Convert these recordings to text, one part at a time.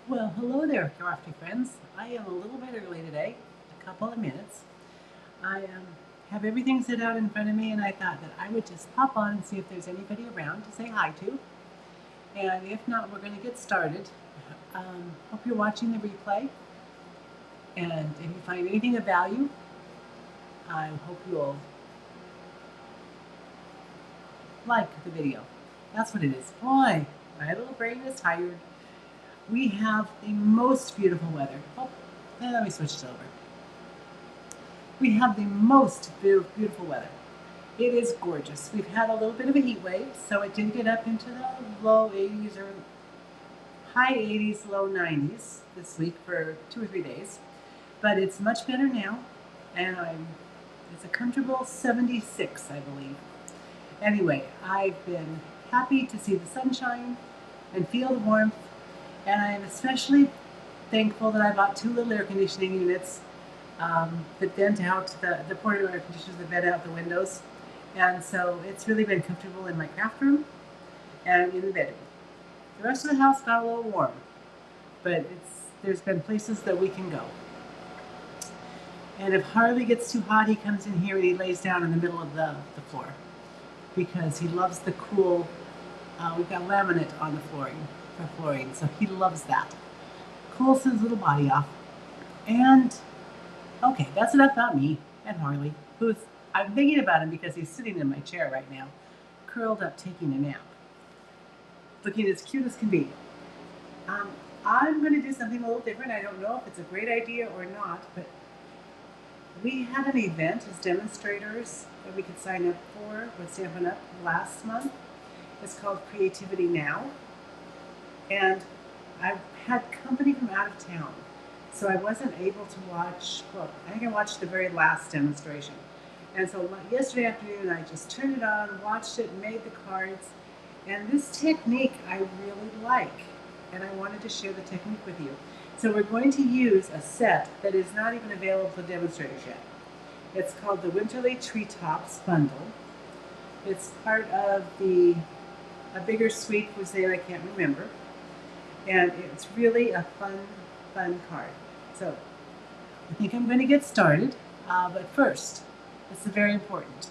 Well, hello there, crafty friends. I am a little bit early today, a couple of minutes. I have everything set out in front of me, and I thought that I would just pop on and see if there's anybody around to say hi to. And if not, we're going to get started. Hope you're watching the replay, and if you find anything of value, I hope you'll like the video. That's what it is. Boy, my little brain is tired. We have the most beautiful weather. Oh, and let me switch it over. We have the most beautiful weather. It is gorgeous. We've had a little bit of a heat wave, so it did get up into the low 80s or high 80s, low 90s this week for 2 or 3 days. But it's much better now, and it's a comfortable 76, I believe. Anyway, I've been happy to see the sunshine and feel the warmth, and I'm especially thankful that I bought 2 little air conditioning units that vent out, the portable air conditioners that vent out the windows. And so it's really been comfortable in my craft room and in the bedroom. The rest of the house got a little warm, but there's been places that we can go. And if Harley gets too hot, he comes in here and he lays down in the middle of the floor because he loves the cool. We've got laminate on the flooring, so he loves that. Cools his little body off. And okay, that's enough about me and Harley, I'm thinking about him because he's sitting in my chair right now, curled up taking a nap, looking as cute as can be. I'm going to do something a little different. I don't know if it's a great idea or not, but we had an event as demonstrators that we could sign up for with Stampin' Up! Last month. It's called Creativity Now. And I've had company from out of town, so I wasn't able to watch, well, I think I watched the very last demonstration. And so yesterday afternoon, I just turned it on, watched it, made the cards. And this technique I really like, and I wanted to share the technique with you. So we're going to use a set that is not even available to demonstrators yet. It's called the Winterly Treetops Bundle. It's part of a bigger suite whose name I can't remember. And it's really a fun card. So I think I'm going to get started, but first, this is very important.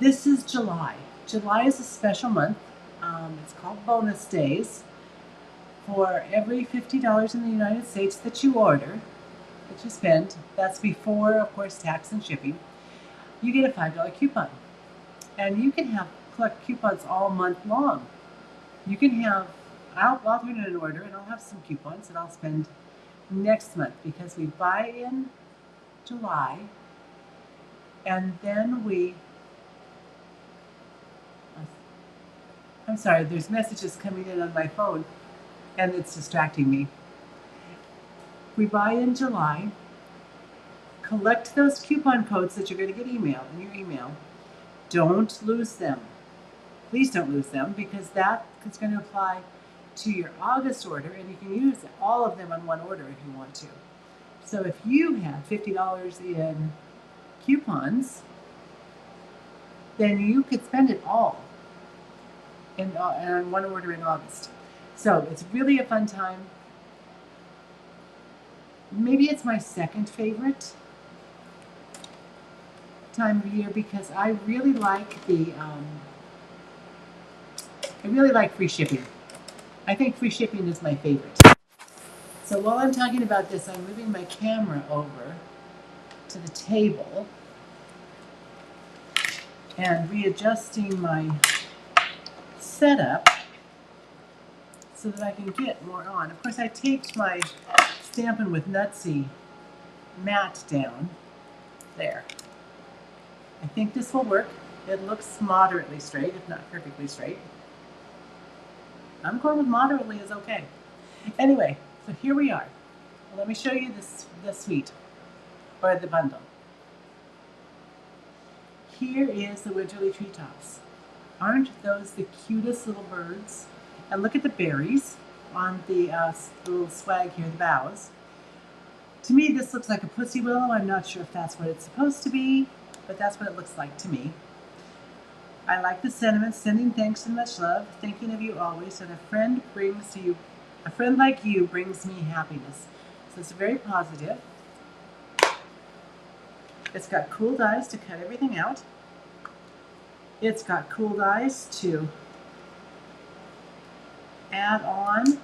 This is July. July is a special month. It's called Bonus Days. For every $50 in the United States that you order, that you spend, that's before, of course, tax and shipping, you get a $5 coupon. And you can collect coupons all month long. You can have, I'll turn in an order and I'll have some coupons that I'll spend next month because we buy in July and then I'm sorry, there's messages coming in on my phone and it's distracting me. We buy in July, collect those coupon codes that you're going to get emailed in your email. Don't lose them. Please don't lose them because that is going to apply to your August order and you can use all of them on one order if you want to. So if you have $50 in coupons, then you could spend it all on one order in August. So it's really a fun time. Maybe it's my second favorite time of year because I really like free shipping. I think free shipping is my favorite. So while I'm talking about this, I'm moving my camera over to the table and readjusting my setup so that I can get more on. Of course, I taped my Stampin' with Nutsy mat down there. I think this will work. It looks moderately straight, if not perfectly straight. I'm going with moderately is okay. Anyway, so here we are. Let me show you the suite, or the bundle. Here is the Winterly Treetops. Aren't those the cutest little birds? And look at the berries on the little swag here, the boughs. To me, this looks like a pussy willow. I'm not sure if that's what it's supposed to be, but that's what it looks like to me. I like the sentiment, sending thanks and much love, thinking of you always, and a friend like you brings me happiness. So it's very positive. It's got cool dies to cut everything out. It's got cool dies to add on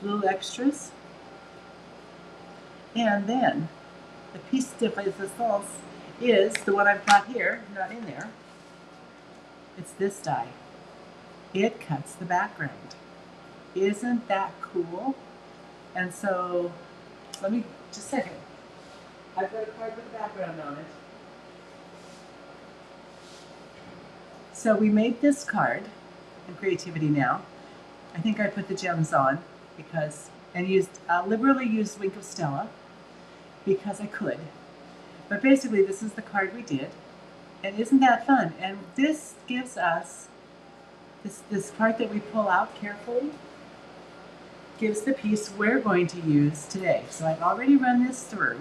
little extras. And then the piece de resistance is the one I've got here, not in there. It's this die. It cuts the background. Isn't that cool? And so, let me just a second. I've got a card with a background on it. So we made this card in Creativity Now. I think I put the gems on and liberally used Wink of Stella because I could. But basically this is the card we did. And isn't that fun? And this gives us, this part that we pull out carefully, gives the piece we're going to use today. So I've already run this through.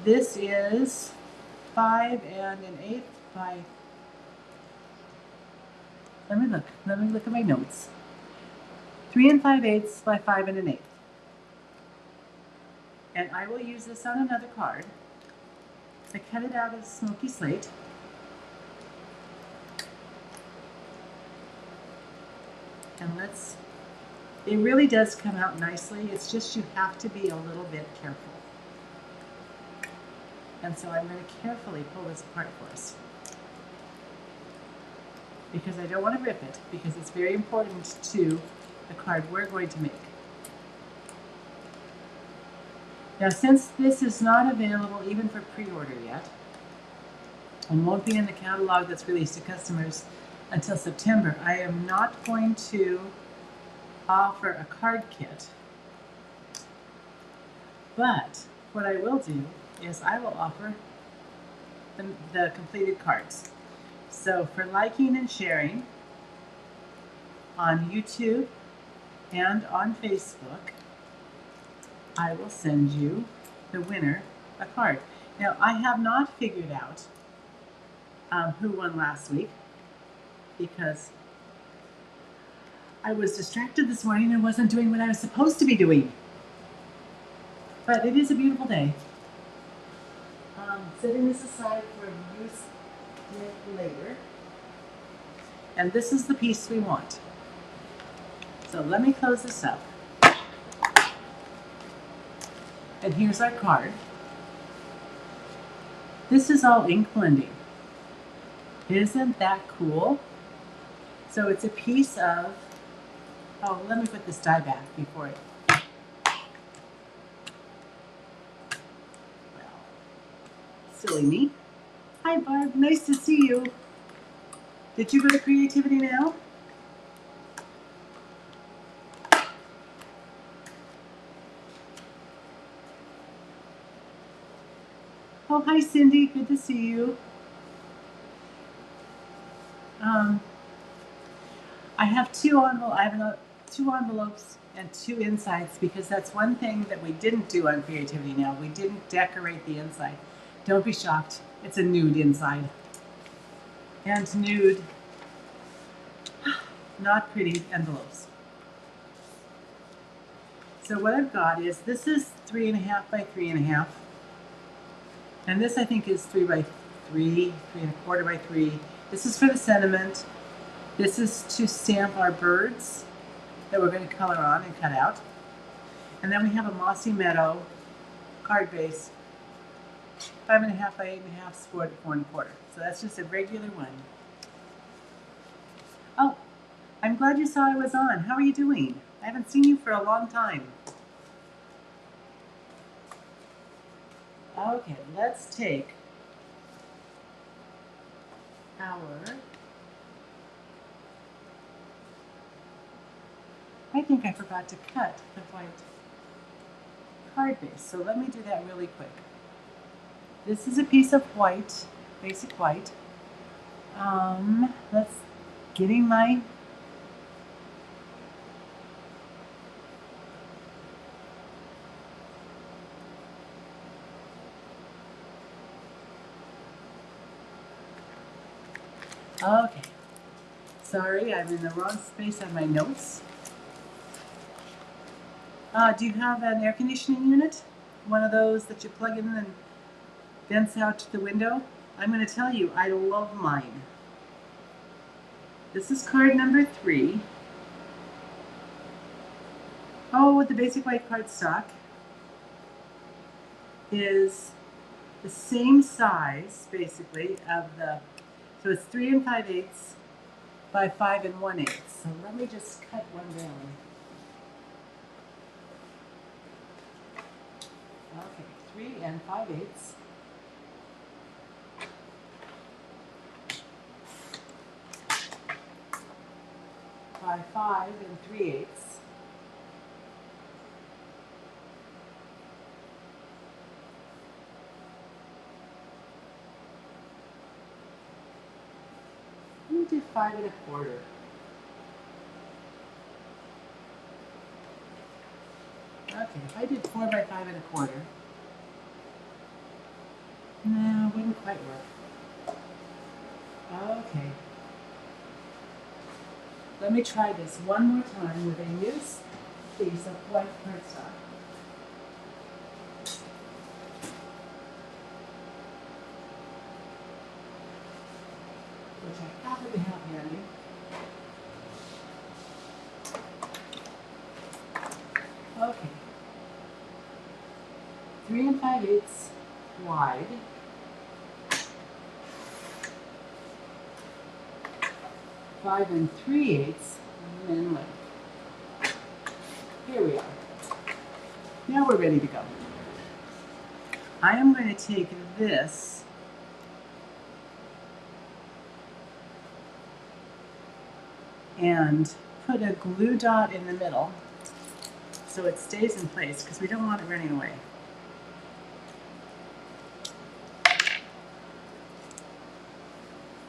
This is 5 1/8 by, let me look at my notes. 3 5/8 by 5 1/8. And I will use this on another card. I cut it out of smoky slate. And it really does come out nicely. It's just you have to be a little bit careful. And so I'm going to carefully pull this apart for us. Because I don't want to rip it, because it's very important to the card we're going to make. Now, since this is not available even for pre-order yet, and won't be in the catalog that's released to customers until September, I am not going to offer a card kit. But what I will do is I will offer the completed cards. So for liking and sharing on YouTube and on Facebook, I will send you, the winner, a card. Now, I have not figured out who won last week because I was distracted this morning and wasn't doing what I was supposed to be doing. But it is a beautiful day. Setting this aside for use later. And this is the piece we want. So let me close this up. And here's our card. This is all ink blending. Isn't that cool? So it's a piece of, let me put this die back before it. Well, silly me. Hi Barb, nice to see you. Did you go to Creativity Now? Oh, hi Cindy, good to see you. I have two envelopes and 2 insides because that's one thing that we didn't do on Creativity Now. We didn't decorate the inside. Don't be shocked, it's a nude inside. And nude, not pretty envelopes. So what I've got is, this is 3 1/2 by 3 1/2. And this I think is 3 by 3, 3 1/4 by 3. This is for the sentiment. This is to stamp our birds that we're going to color on and cut out. And then we have a Mossy Meadow card base, 5 1/2 by 8 1/2, scored at 4 1/4. So that's just a regular one. Oh, I'm glad you saw I was on. How are you doing? I haven't seen you for a long time. Okay, let's take I think I forgot to cut the white card base, so let me do that really quick. This is a piece of white, basic white. Getting my Sorry, I'm in the wrong space on my notes. Do you have an air conditioning unit? One of those that you plug in and vents out to the window? I'm going to tell you, I love mine. This is card number 3. Oh, with the basic white cardstock is the same size, basically, of the, so it's 3 5/8 by 5 1/8. So let me just cut one down. Okay, 3 5/8 by 5 3/8. Let me do 5 1/4. Okay, if I did 4 by 5 1/4, no, it wouldn't quite work. Okay. Let me try this one more time with a loose piece of white cardstock. Which I happen to have handy. Okay. 3 5/8 wide. 5 3/8 in length. Here we are. Now we're ready to go. I am going to take this and put a glue dot in the middle so it stays in place because we don't want it running away.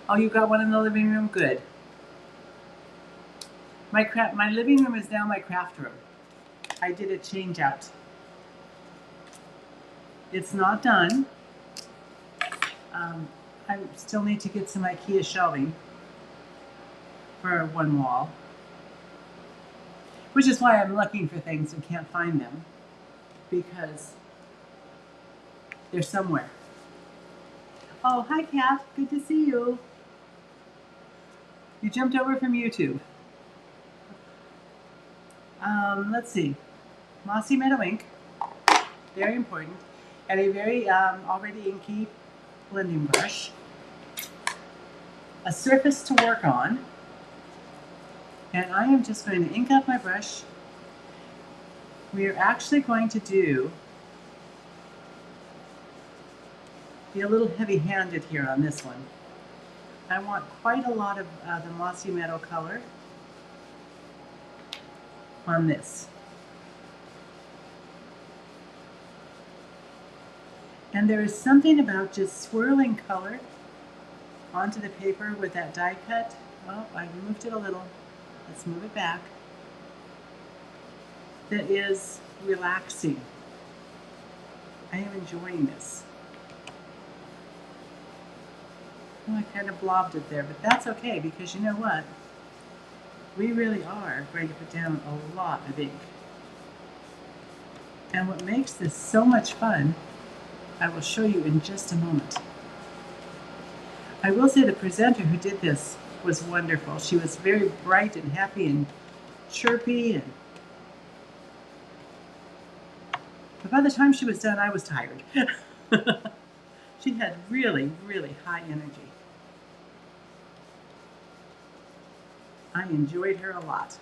Oh, you got one in the living room? Good. My living room is now my craft room. I did a change out. It's not done. I still need to get some IKEA shelving for one wall, which is why I'm looking for things and can't find them because they're somewhere. Oh, hi, Kat. Good to see you. You jumped over from YouTube. Let's see. Mossy Meadow ink, very important, and a very already inky blending brush. A surface to work on, and I am just going to ink up my brush. We are actually going to be a little heavy-handed here on this one. I want quite a lot of the Mossy Meadow color on this. And there is something about just swirling color onto the paper with that die cut. Oh, I moved it a little. Let's move it back. That is relaxing. I am enjoying this. Oh, I kind of blobbed it there, but that's okay because you know what? We really are going to put down a lot of ink. And what makes this so much fun, I will show you in just a moment. I will say the presenter who did this was wonderful. She was very bright and happy and chirpy, but by the time she was done, I was tired. She had really, really high energy. I enjoyed her a lot.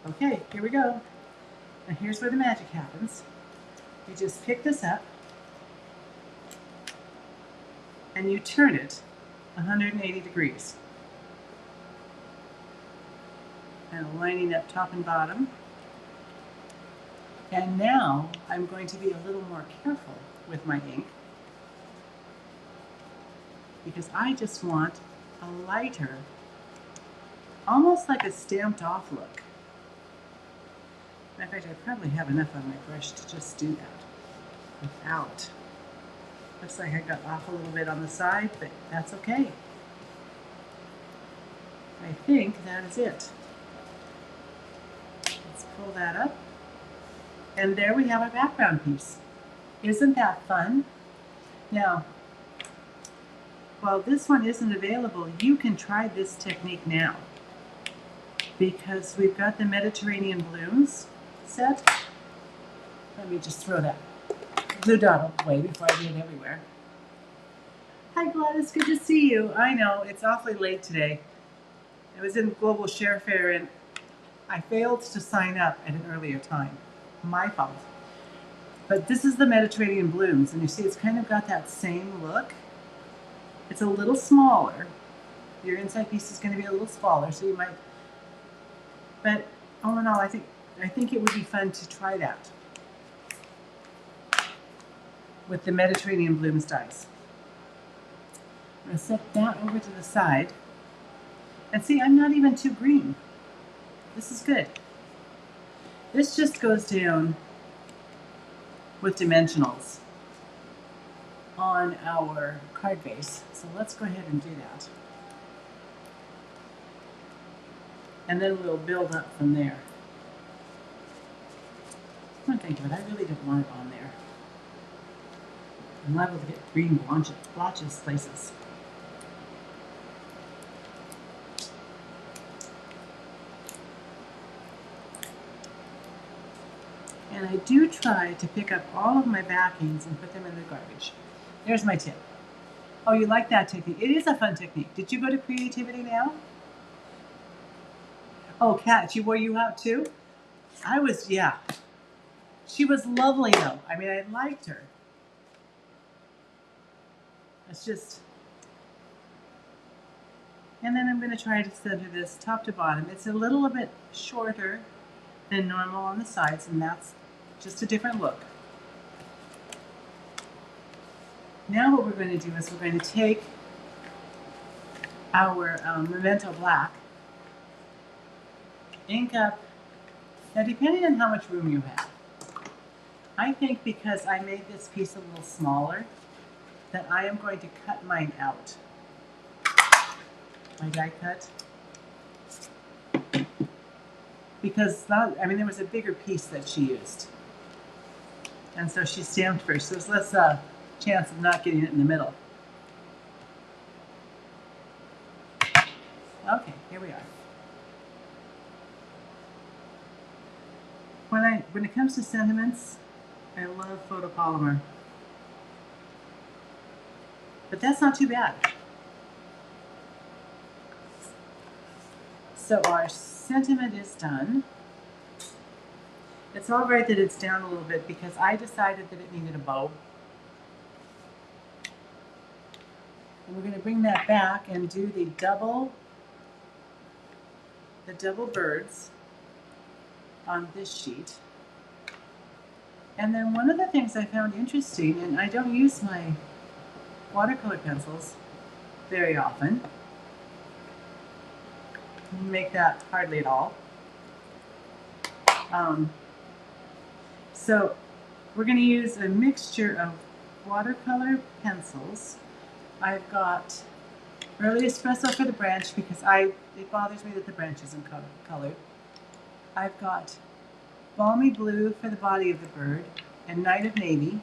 Okay, here we go. Now here's where the magic happens. You just pick this up and you turn it 180 degrees. And lining up top and bottom. And now I'm going to be a little more careful with my ink because I just want a lighter, almost like a stamped off look. In fact, I probably have enough on my brush to just do that without. Looks like I got off a little bit on the side, but that's okay. think that is it. Let's pull that up. And there we have our background piece. Isn't that fun? Now, while this one isn't available, you can try this technique now, because we've got the Mediterranean blooms set. Let me just throw that blue dot away before I get it everywhere. Hi Gladys, good to see you. I know, it's awfully late today. I was in Global Share Fair and I failed to sign up at an earlier time. My fault. But this is the Mediterranean blooms, and you see it's kind of got that same look. It's a little smaller. Your inside piece is going to be a little smaller, so you might, but all in all, I think it would be fun to try that with the Mediterranean blooms dies. I'm going to set that over to the side. And see, I'm not even too green. This is good. This just goes down with dimensionals on our card base. So let's go ahead and do that. And then we'll build up from there. Come on, think of it, I really didn't want it on there. I'm liable to get green blotches places. And I do try to pick up all of my backings and put them in the garbage. There's my tip. Oh, you like that technique? It is a fun technique. Did you go to Creativity Now? Oh, Kat, she wore you out too? I was, yeah. She was lovely though. I mean, I liked her. It's just, and then I'm going to try to center this top to bottom. It's a little bit shorter than normal on the sides, and that's just a different look. Now what we're going to do is we're going to take our Memento Black, ink up, now depending on how much room you have. I think because I made this piece a little smaller, that I am going to cut mine out. My die cut. Because that, I mean, there was a bigger piece that she used. And so she stamped first. So there's less chance of not getting it in the middle. Okay, here we are. When it comes to sentiments, I love photopolymer. But that's not too bad. So our sentiment is done. It's all right that it's down a little bit because I decided that it needed a bow. And we're going to bring that back and do the double birds on this sheet. And then one of the things I found interesting, and I don't use my watercolor pencils very often, make that hardly at all. So we're going to use a mixture of watercolor pencils. I've got Early Espresso for the branch because it bothers me that the branch isn't colored. I've got Balmy Blue for the body of the bird and Night of Navy.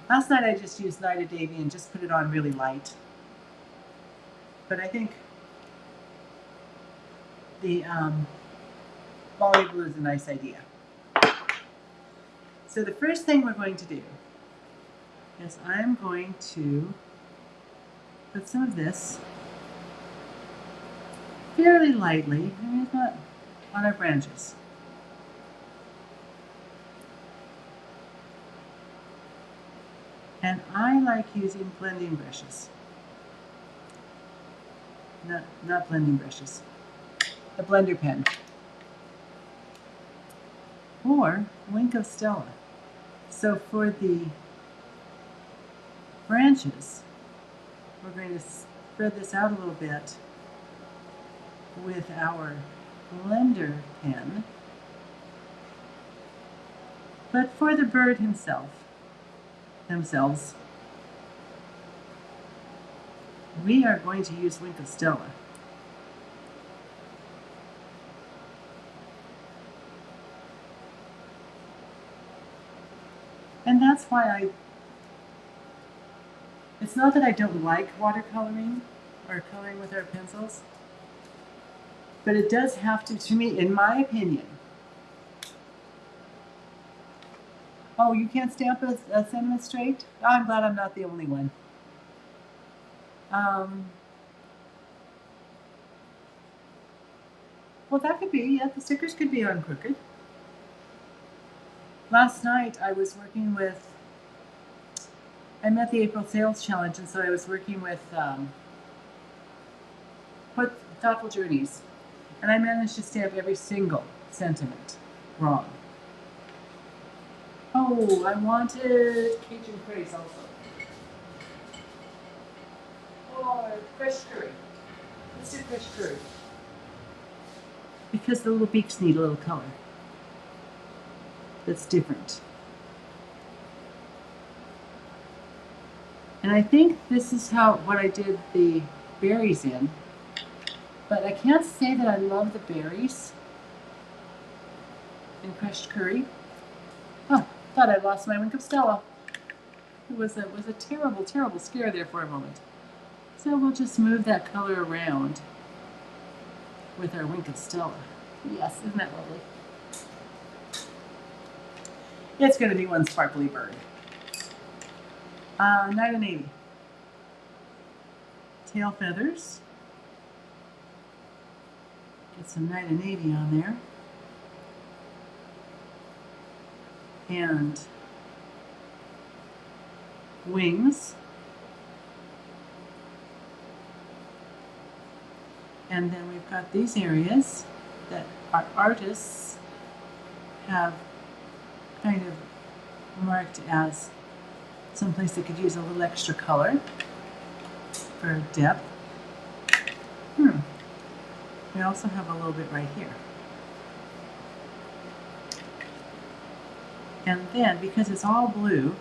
Last night I just used Night of Navy and just put it on really light. But I think the Balmy Blue is a nice idea. So the first thing we're going to do is I'm going to put some of this fairly lightly, I mean, it's not on our branches. And I like using blending brushes. Not blending brushes. A blender pen. Or Wink of Stella. So for the branches, we're going to spread this out a little bit with our blender pen. But for the bird themselves, we are going to use Wink of Stella. And that's why it's not that I don't like watercoloring or coloring with our pencils, but it does have to me, in my opinion. Oh, you can't stamp a sentiment straight? Oh, I'm glad I'm not the only one. Well, that could be, yeah, the stickers could be on crooked. Last night I was working with, I'm at the April Sales Challenge, and so I was working with Thoughtful Journeys, and I managed to stamp every single sentiment wrong. Oh, I wanted Cajun curries also. Or fresh curry. Let's do fresh curry. Because the little beaks need a little color that's different. And I think this is what I did the berries in. But I can't say that I love the berries in crushed curry. Oh, thought I lost my Wink of Stella. It was a terrible, terrible scare there for a moment. So we'll just move that color around with our Wink of Stella. Yes, isn't that lovely? It's going to be one sparkly bird. Night of Navy. Tail feathers. Get some Night of Navy on there. And wings. And then we've got these areas that our artists have kind of marked as someplace that could use a little extra color for depth. We also have a little bit right here. And then, because it's all blue,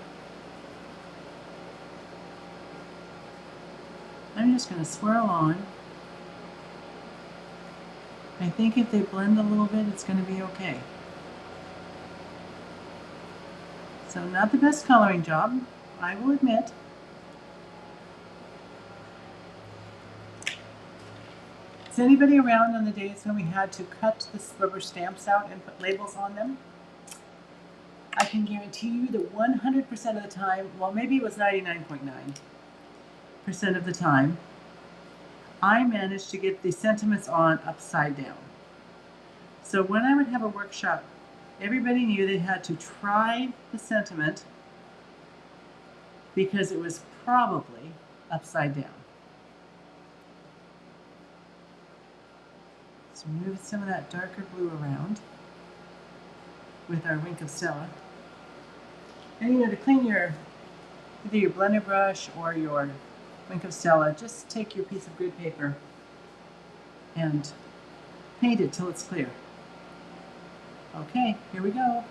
I'm just going to swirl on. I think if they blend a little bit, it's going to be okay. So not the best coloring job, I will admit. Is anybody around on the days when we had to cut the rubber stamps out and put labels on them? I can guarantee you that 100% of the time, well, maybe it was 99.9% of the time, I managed to get the sentiments on upside down. So when I would have a workshop, everybody knew they had to try the sentiment because it was probably upside down. So move some of that darker blue around with our Wink of Stella. And to clean either your blender brush or your Wink of Stella, just take your piece of grid paper and paint it till it's clear. Okay, here we go.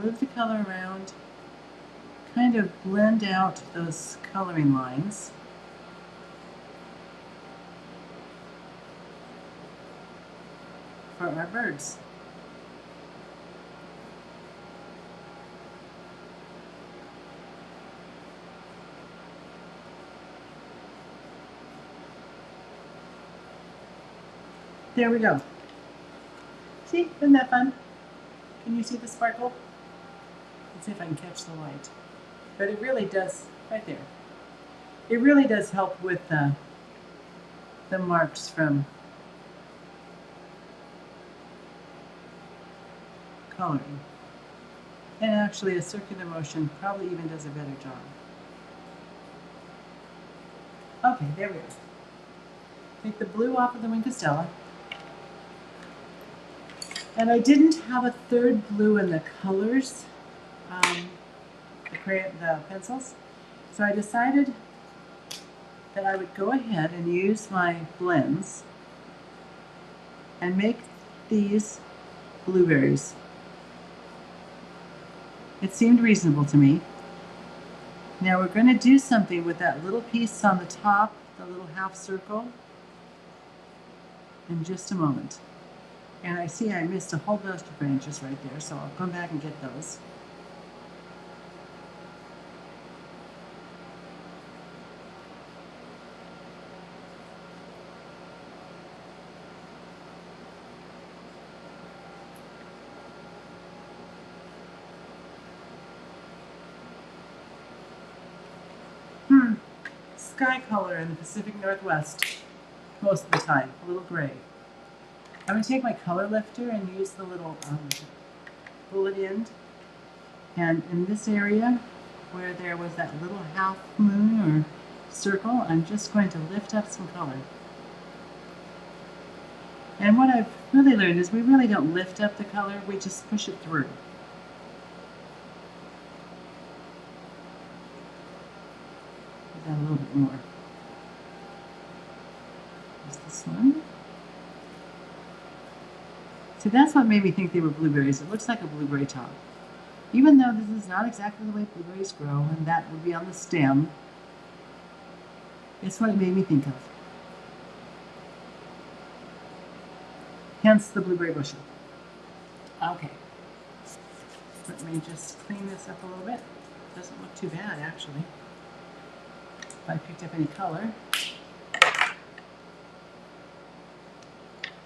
Move the color around, kind of blend out those coloring lines. For our birds. There we go. See, isn't that fun? Can you see the sparkle? Let's see if I can catch the light. But it really does, right there. It really does help with the marks from coloring. And actually a circular motion probably even does a better job. Okay, there we go. Take the blue off of the Wink of Stella. And I didn't have a third blue in the colors, the pencils. So I decided that I would go ahead and use my blends and make these blueberries. It seemed reasonable to me. Now we're going to do something with that little piece on the top, the little half circle, in just a moment. And I see I missed a whole bunch of branches right there, so I'll come back and get those. Sky color in the Pacific Northwest most of the time, a little gray. I'm going to take my color lifter and use the little bullet end, and in this area where there was that little half moon or circle, I'm just going to lift up some color. And what I've really learned is we really don't lift up the color, we just push it through. A little bit more. There's this one. So that's what made me think they were blueberries. It looks like a blueberry top. Even though this is not exactly the way blueberries grow, and that would be on the stem, it's what it made me think of. Hence the blueberry bushel. Okay. Let me just clean this up a little bit. Doesn't look too bad, actually. If I picked up any color.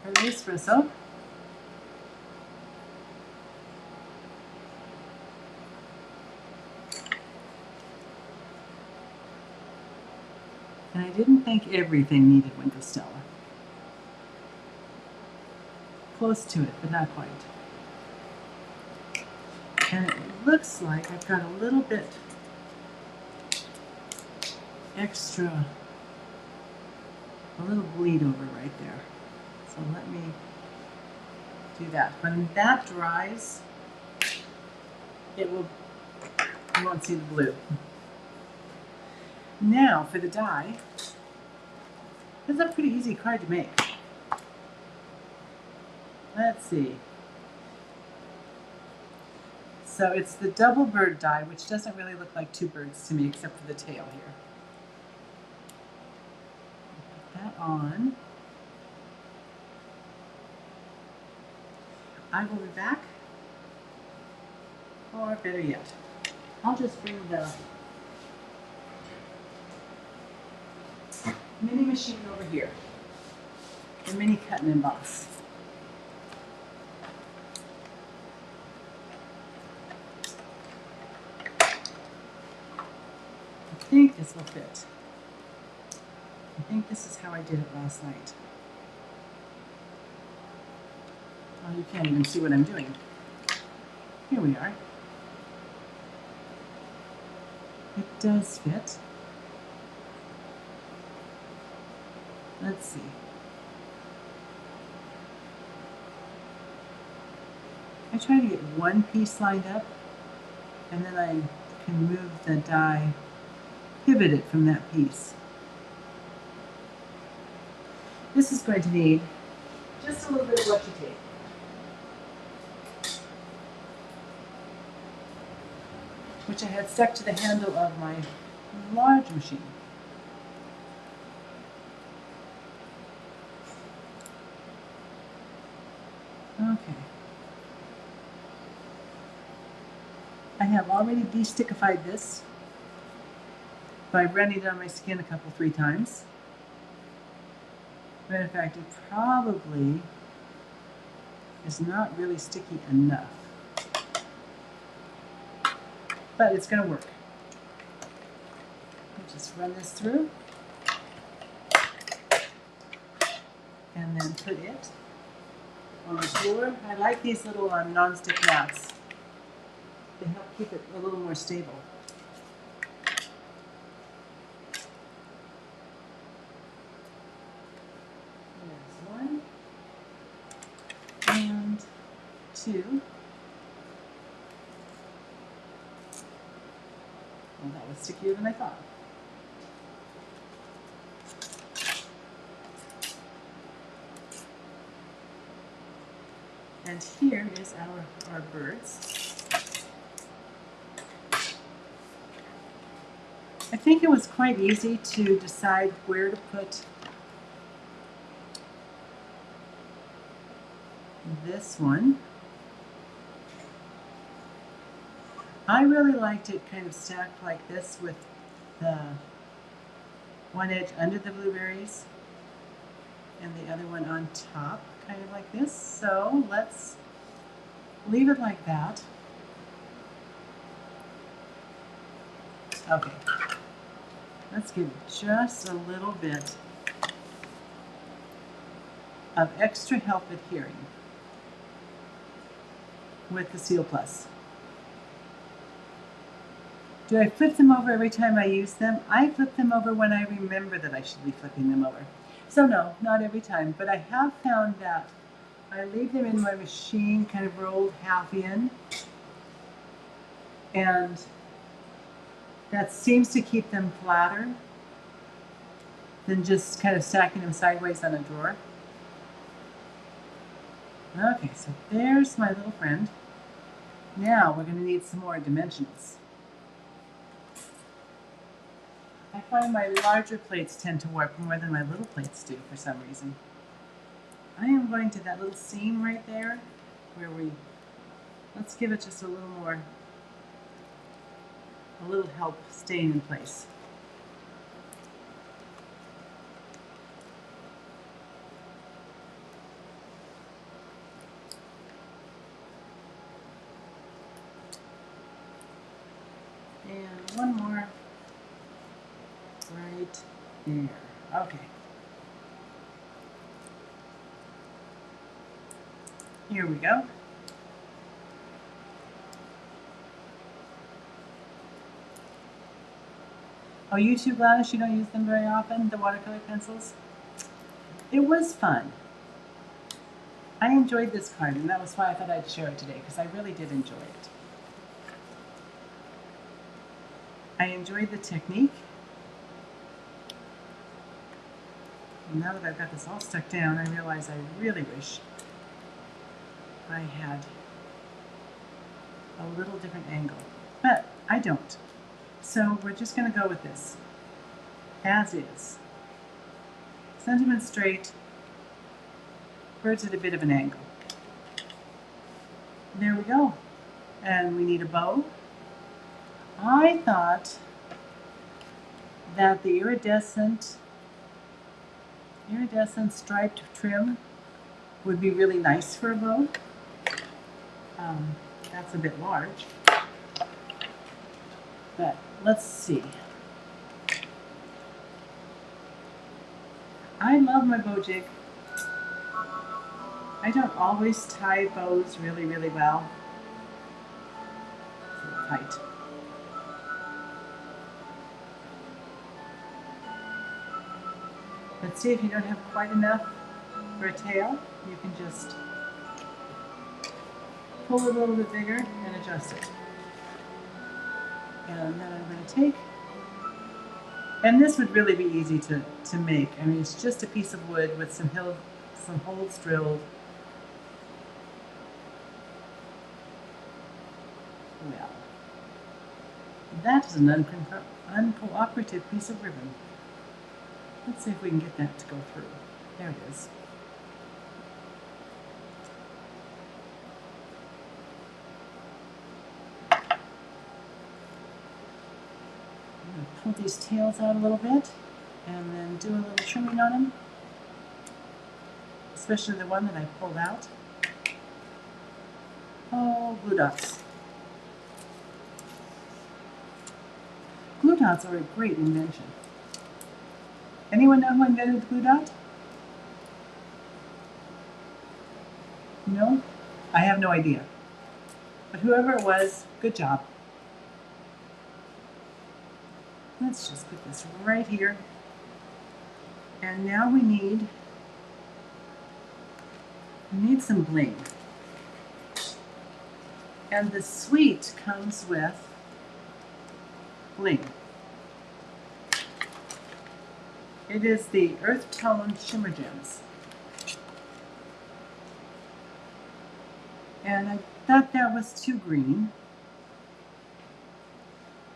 For the espresso. And I didn't think everything needed Winkle Stella. Close to it, but not quite. And it looks like I've got a little bit extra, a little bleed over right there. So let me do that. When that dries, it will, you won't see the blue. Now for the dye. This is a pretty easy card to make. Let's see. So it's the double bird dye, which doesn't really look like two birds to me except for the tail here. Put that on. I will be back, or better yet, I'll just bring the mini machine over here, the mini cut and emboss. I think this will fit. I think this is how I did it last night. Oh, you can't even see what I'm doing. Here we are. It does fit. Let's see. I try to get one piece lined up, and then I can move the die, pivot it from that piece. This is going to need just a little bit of washi tape. Which I had stuck to the handle of my large machine. Okay. I have already de-stickified this by running it on my skin a couple, 3 times. Matter of fact, it probably is not really sticky enough. But it's going to work. I'll just run this through and then put it on the floor. I like these little non-stick mats. They help keep it a little more stable. There's 1 and 2. Well, that was stickier than I thought. And here is our birds. I think it was quite easy to decide where to put this one. I really liked it kind of stacked like this with the one edge under the blueberries and the other one on top, kind of like this. So let's leave it like that. Okay, let's give just a little bit of extra help adhering with the Seal Plus. Do I flip them over every time I use them? I flip them over when I remember that I should be flipping them over. So no, not every time, but I have found that I leave them in my machine kind of rolled half in, and that seems to keep them flatter than just kind of stacking them sideways on a drawer. Okay, so there's my little friend. Now we're going to need some more dimensionals. I find my larger plates tend to work more than my little plates do for some reason. I am going to that little seam right there where let's give it just a little help staying in place. And one more right there. Okay. Here we go. Oh, you too, Gladys? You don't use them very often, the watercolor pencils? It was fun. I enjoyed this card, and that was why I thought I'd share it today, because I really did enjoy it. I enjoyed the technique. And now that I've got this all stuck down, I realize I really wish I had a little different angle, but I don't. So we're just going to go with this, as is. Sentiment straight, birds at a bit of an angle. There we go. And we need a bow. I thought that the iridescent striped trim would be really nice for a bow. That's a bit large, but let's see. I love my bow jig. I don't always tie bows really, really well. It's a little tight. But see, if you don't have quite enough for a tail, you can just pull it a little bit bigger and adjust it. And then I'm going to take, and this would really be easy to make. I mean, it's just a piece of wood with some holes drilled. Well, that is an uncooperative piece of ribbon. Let's see if we can get that to go through. There it is. I'm going to pull these tails out a little bit and then do a little trimming on them, especially the one that I pulled out. Oh, glue dots. Glue dots are a great invention. Anyone know who invented the glue dot? No? I have no idea. But whoever it was, good job. Let's just put this right here. And now we need some bling. And the sweet comes with bling. It is the Earth Tone Shimmer Gems. And I thought that was too green.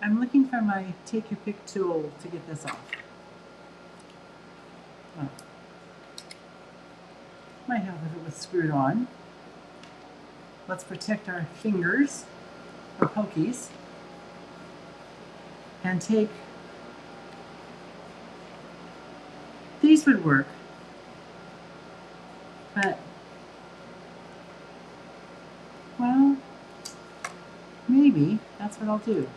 I'm looking for my Take Your Pick tool to get this off. Oh. Might help if it was screwed on. Let's protect our fingers, or pokies, and take, these would work, but, well, maybe that's what I'll do.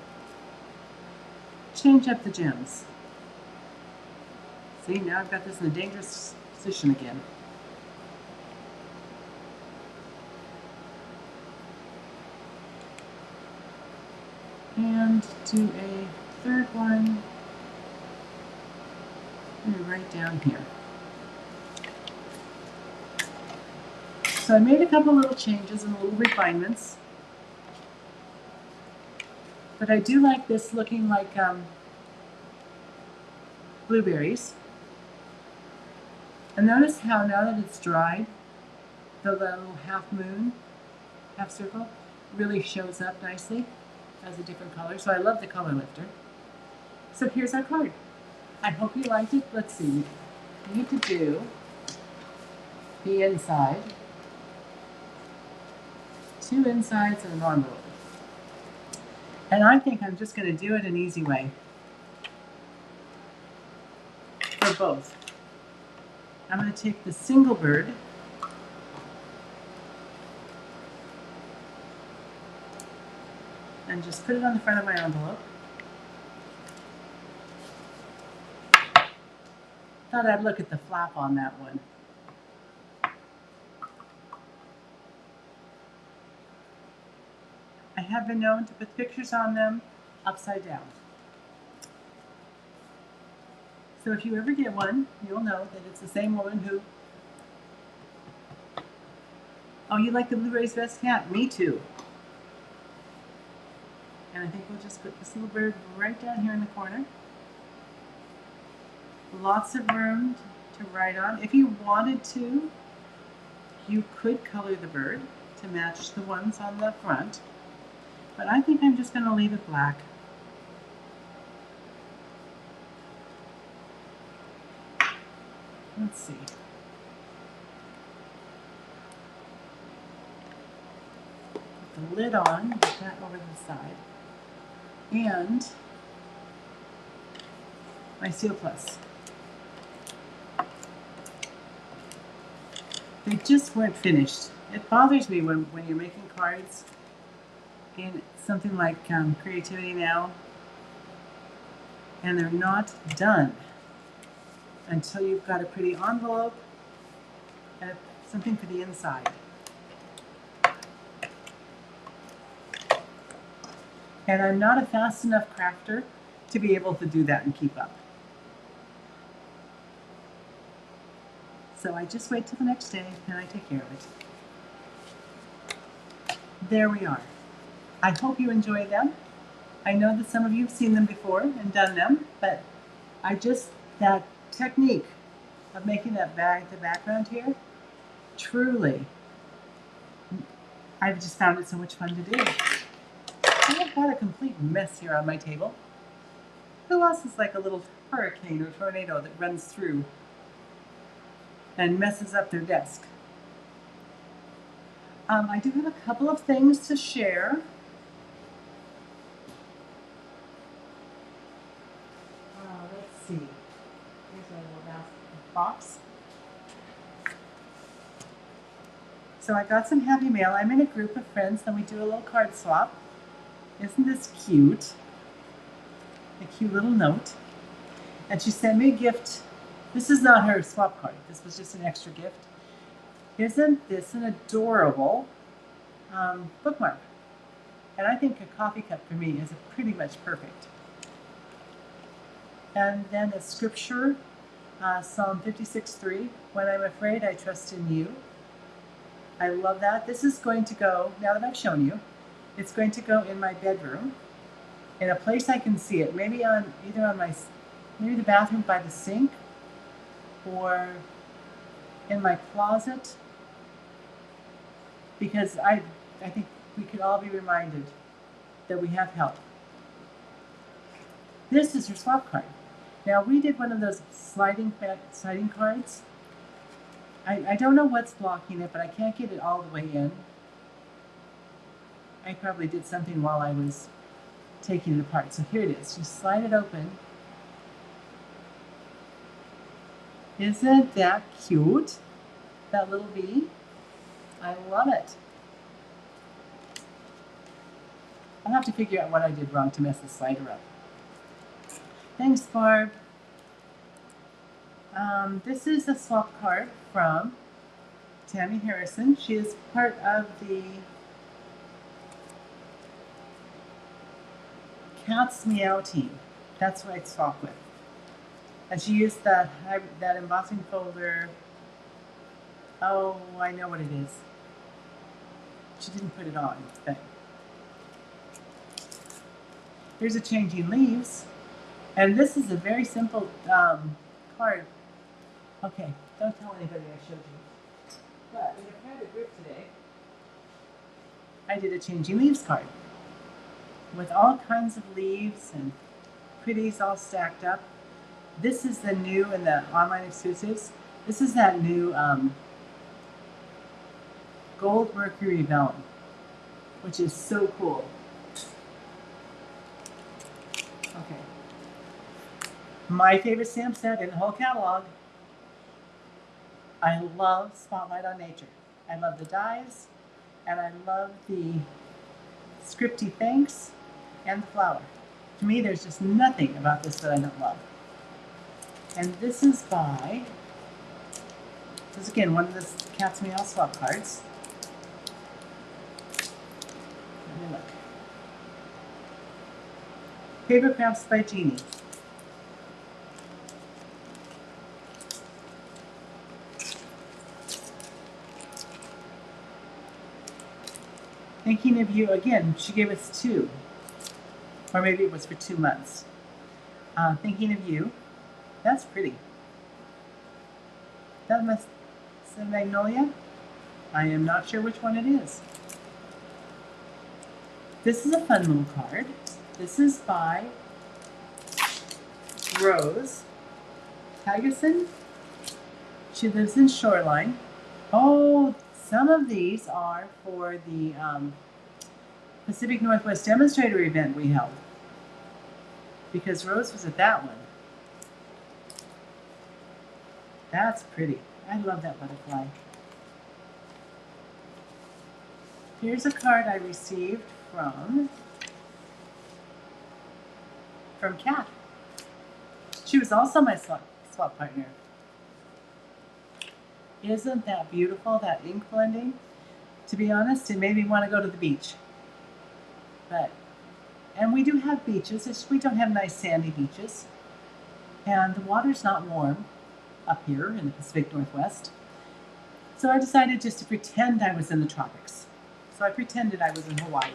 Change up the gems. See, now I've got this in a dangerous position again. And do a third one, maybe right down here. So I made a couple little changes and little refinements. But I do like this looking like blueberries. And notice how now that it's dried, the little half moon, half circle, really shows up nicely as a different color. So I love the color lifter. So here's our card. I hope you liked it. Let's see. We need to do the inside, 2 insides and an envelope. And I think I'm just going to do it an easy way for both. I'm going to take the single bird and just put it on the front of my envelope. Thought I'd look at the flap on that one. I have been known to put pictures on them upside down. So if you ever get one, you'll know that it's the same woman who... Oh, you like the blueberries best? Yeah, me too. And I think we'll just put this little bird right down here in the corner. Lots of room to write on. If you wanted to, you could color the bird to match the ones on the front. But I think I'm just going to leave it black. Let's see. Put the lid on, put that over to the side. And my Seal Plus. They just weren't finished. It bothers me when you're making cards in something like Creativity Now, and they're not done until you've got a pretty envelope and something for the inside. And I'm not a fast enough crafter to be able to do that and keep up. So I just wait till the next day and I take care of it. There we are. I hope you enjoy them. I know that some of you have seen them before and done them, but that technique of making the background here, truly, I've just found it so much fun to do. I've got a complete mess here on my table. Who else is like a little hurricane or tornado that runs through and messes up their desk? I do have a couple of things to share. Let's see. Here's my little mouse box. So I got some happy mail. I'm in a group of friends, and we do a little card swap. Isn't this cute? A cute little note. And she sent me a gift. This is not her swap card. This was just an extra gift. Isn't this an adorable bookmark? And I think a coffee cup for me is pretty much perfect. And then a scripture, Psalm 56:3. When I'm afraid, I trust in you. I love that. This is going to go, now that I've shown you, it's going to go in my bedroom in a place I can see it. Maybe maybe the bathroom by the sink, or in my closet, because I think we could all be reminded that we have help. This is her swap card. Now we did one of those sliding cards. I don't know what's blocking it, but I can't get it all the way in. I probably did something while I was taking it apart. So here it is. You slide it open. Isn't that cute? That little bee? I love it. I'll have to figure out what I did wrong to mess the slider up. Thanks, Barb. This is a swap card from Tammy Harrison. She is part of the Cat's Meow team. That's who I swap with. And she used that embossing folder. Oh, I know what it is. She didn't put it on, but here's a Changing Leaves. And this is a very simple card. Okay, don't tell anybody I showed you. But in a private group today, I did a Changing Leaves card with all kinds of leaves and pretties all stacked up. This is the new in the online exclusives. This is that new Gold Mercury Vellum, which is so cool. Okay. My favorite stamp set in the whole catalog. I love Spotlight on Nature. I love the dies, and I love the scripty thanks and the flower. To me, there's just nothing about this that I don't love. And this is by, this is again one of the Cat's Meow swap cards. Let me look. Paper Crafts by Jeannie. Thinking of You, again, she gave us 2. Or maybe it was for 2 months. Thinking of You. That's pretty. That must say Magnolia. I am not sure which one it is. This is a fun little card. This is by Rose Tigerson. She lives in Shoreline. Oh, some of these are for the Pacific Northwest Demonstrator event we held, because Rose was at that one. That's pretty. I love that butterfly. Here's a card I received from Kat. She was also my swap partner. Isn't that beautiful, that ink blending? To be honest, it made me want to go to the beach. And we do have beaches, it's just we don't have nice sandy beaches. And the water's not warm up here in the Pacific Northwest. So I decided just to pretend I was in the tropics. So I pretended I was in Hawaii.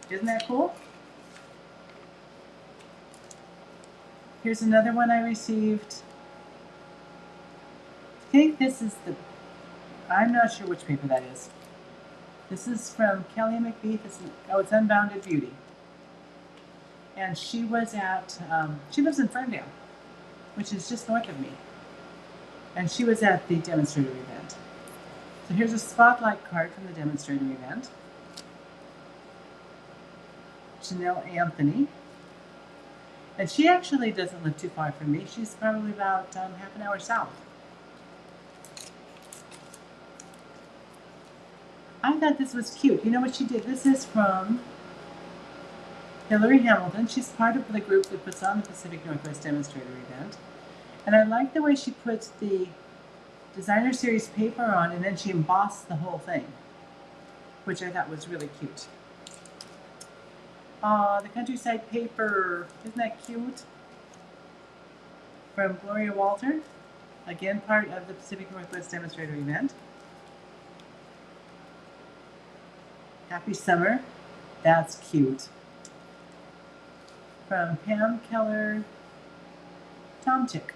Isn't that cool? Here's another one I received. I think this is I'm not sure which paper that is. This is from Kelly McBeath. It's Unbounded Beauty. And she was at, she lives in Ferndale, which is just north of me. And she was at the demonstrator event. So here's a spotlight card from the demonstrator event. Janelle Anthony. And she actually doesn't live too far from me. She's probably about half an hour south. I thought this was cute. You know what she did? This is from Hillary Hamilton. She's part of the group that puts on the Pacific Northwest Demonstrator event. And I like the way she puts the designer series paper on and then she embossed the whole thing, which I thought was really cute. The countryside paper. Isn't that cute? From Gloria Walter. Again, part of the Pacific Northwest Demonstrator event. Happy Summer. That's cute. From Pam Keller Tomczyk.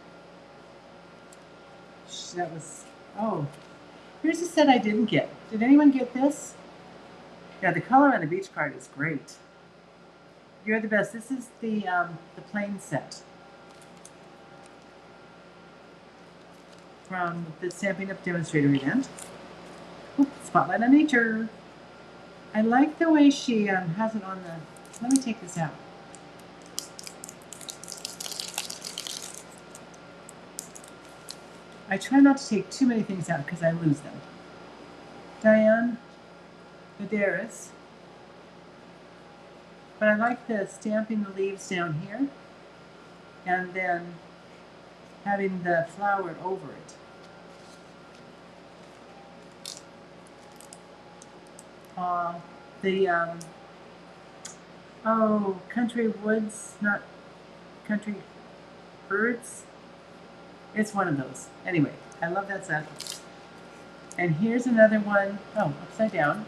That was, oh, here's a set I didn't get. Did anyone get this? Yeah, the color on the beach card is great. You're the best. This is the plain set from the Stampin' Up! Demonstrator event. Oops, Spotlight on Nature. I like the way she has it on the, let me take this out. I try not to take too many things out because I lose them. Diane Vidaris. But I like the stamping the leaves down here and then having the flower over it. Country Woods, not Country Birds. It's one of those. Anyway, I love that set. And here's another one. Oh, upside down.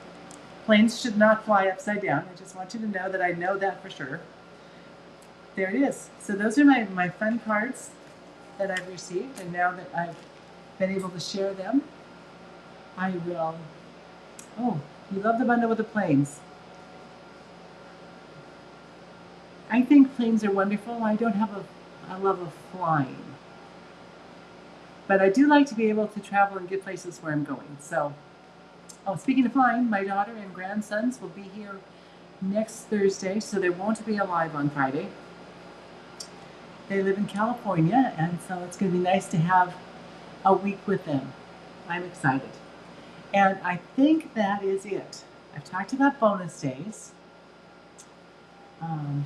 Planes should not fly upside down. I just want you to know that I know that for sure. There it is. So those are my fun cards that I've received, and now that I've been able to share them, I will. Oh, you love the bundle with the planes. I think planes are wonderful. I don't have a love of flying. But I do like to be able to travel and get places where I'm going. So, speaking of flying, my daughter and grandsons will be here next Thursday, so there won't be a live on Friday. They live in California, and so it's going to be nice to have a week with them. I'm excited. And I think that is it. I've talked about bonus days.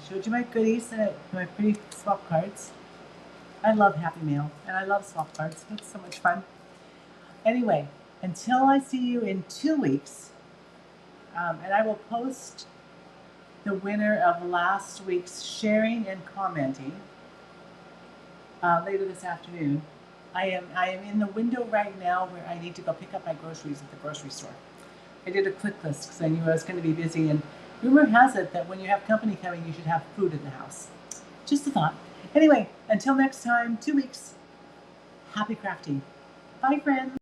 Showed you my goodies and my pretty swap cards. I love Happy Mail, and I love swap cards. It's so much fun. Anyway, until I see you in 2 weeks, and I will post the winner of last week's sharing and commenting later this afternoon. I am in the window right now where I need to go pick up my groceries at the grocery store. I did a quick list because I knew I was going to be busy, and rumor has it that when you have company coming, you should have food in the house. Just a thought. Anyway, until next time, 2 weeks. Happy crafting. Bye, friends.